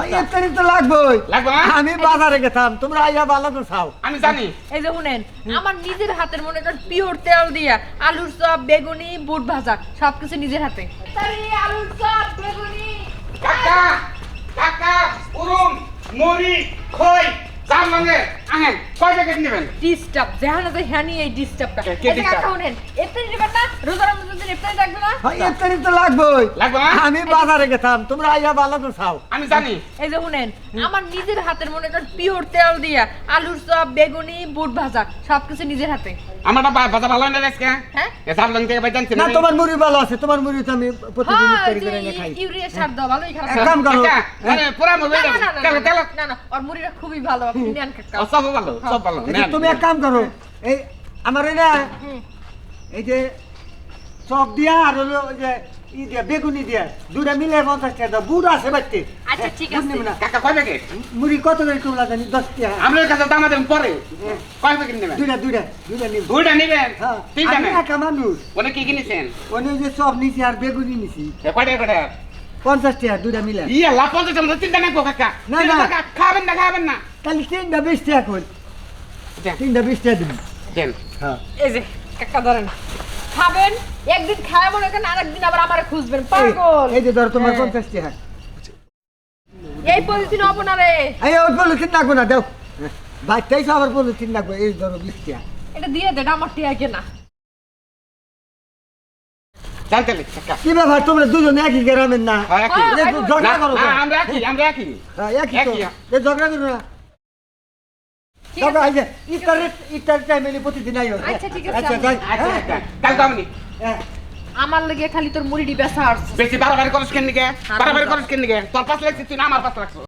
ইফতারি তো লাগবেই। লাগবে না? আমি বাজারে গেতাম, তোমরা আইয়া ভালো তো খাও। আমি জানি। এই যে শুনেন, আমার নিজের হাতের মনে করেন পিওর তেল দিয়া আলুর চপ, বেগুনি, বুট ভাজা সবকিছু নিজের হাতে। আলুর চপ, বেগুনি। কাকা কাকা উরুম মরি খই জাম লাগে আহেন কয় প্যাকেট নেবেন? ডিস্টার্ব যেখানে তো হ্যানি এই ডিস্টার্বটা। কে এই যে disturb? কাকা শুনেন, ইফতারি নেবেন না? রোজা রমজানের দিন ইফতারি থাকবে না? ইফতারি তো লাগবেই। লাগবে না? আমি বাজারে গেতাম, তোমরা আইয়া ভালো তো খাও। আমি জানি। এই যে শুনেন, আমার নিজের হাতের মনে করেন পিওর তেল দিয়া আলুর চপ, বেগুনি, বুট ভাজা সবকিছু নিজের হাতে। আমারটা বাজা ভালো না আজকে? হ্যাঁ? এ জাম লং থেকে বাইজান না, তোমার মুড়ি ভালো আছে, তোমার মুড়ি তো আমি প্রতিদিন ইফতারি করে এনে খাই। ইউরিয়া সার দাও ভালোই খারাপ। এক কাম করো, মানে পুরা মজা না, না, না, তেল তেল না, না, ওর মুড়িটা খুবই ভালো, আপনি নেন কাকা। সব ভালো সব ভালো এই যে তুমি এক কাম করো, এই আমার এই না হুম। এই যে চপ দিয়া আর হলো ওই যে ই দিয়া বেগুনি দিয়া দুটা মিলে 50 টাকা দাও। বুড়ো আছে বাড়তে। আচ্ছা, ঠিক বুঝ আছে। নিবো না। কাকা কয় প্যাকেট? মুড়ি কত করে তোমরা জানি? 10 টাকা। আমরা কাছে দাম দেন পরে কয় প্যাকেট নেবেন? দুইটা নিব। দুইটা নেবেন হ্যাঁ, তিনটা আমি নেন একা মানুষ। ওনে কি কিনেছেন? ওনে যে চপ নিছি আর বেগুনি নিছি কয়টা কয়টা 50 টাকা দুইটা মিলে। ইয়া লাভ পঞ্চাশ টাকা তিনটা নেবো কাকা না, তিনটা না। কাকা, খাবেন না খাবেন না তাহলে 3টা 20 টাকা কই? দেন 3টা 20 টাকা দিবি। দেন হ্যাঁ। এই যে কাকা ধরেন, খাবেন একদিন খায় মনে করেন আরেকদিন আবার আমারে খুঁজবেন পাগল। এই যে ধর তোমার হ্যাঁ। 50 টাকা। এই পলিথিন হবো না রে, এই ওই পলিথিন লাগবে না, দাও। বাইতেই আবার পলিথিন লাগবে, এই ধরো 20 টাকা। এটা দিয়ে দেন, আমার টিয়া কেনা। জানতে কাকা কি ব্যাপার, তোমরা দুজন একই গ্রামের না? হয় একই। হ্যাঁ, এই ঝগড়া না, করো না, কেন? আমরা একই আমরা একই হ্যাঁ, একই তো। একই। এই ঝগড়া করো না। ঠিক তবে আছে। এই যে ইফতারের টাইমে প্রতিদিন আইও। আচ্ছা, ঠিক আছে, আচ্ছা, আমি- যাই। আচ্ছা হ্যাঁ, কাকা কালকে আমি হ্যাঁ। আমার লেগে খালি তোর মুড়ি বেচা আসছে। বেশি বাড়াবাড়ি করিস কেন নিকে বাড়াবাড়ি করিস কেন নিকে তোর পাশ লাগছে তুই না আমার পাশ লাগছো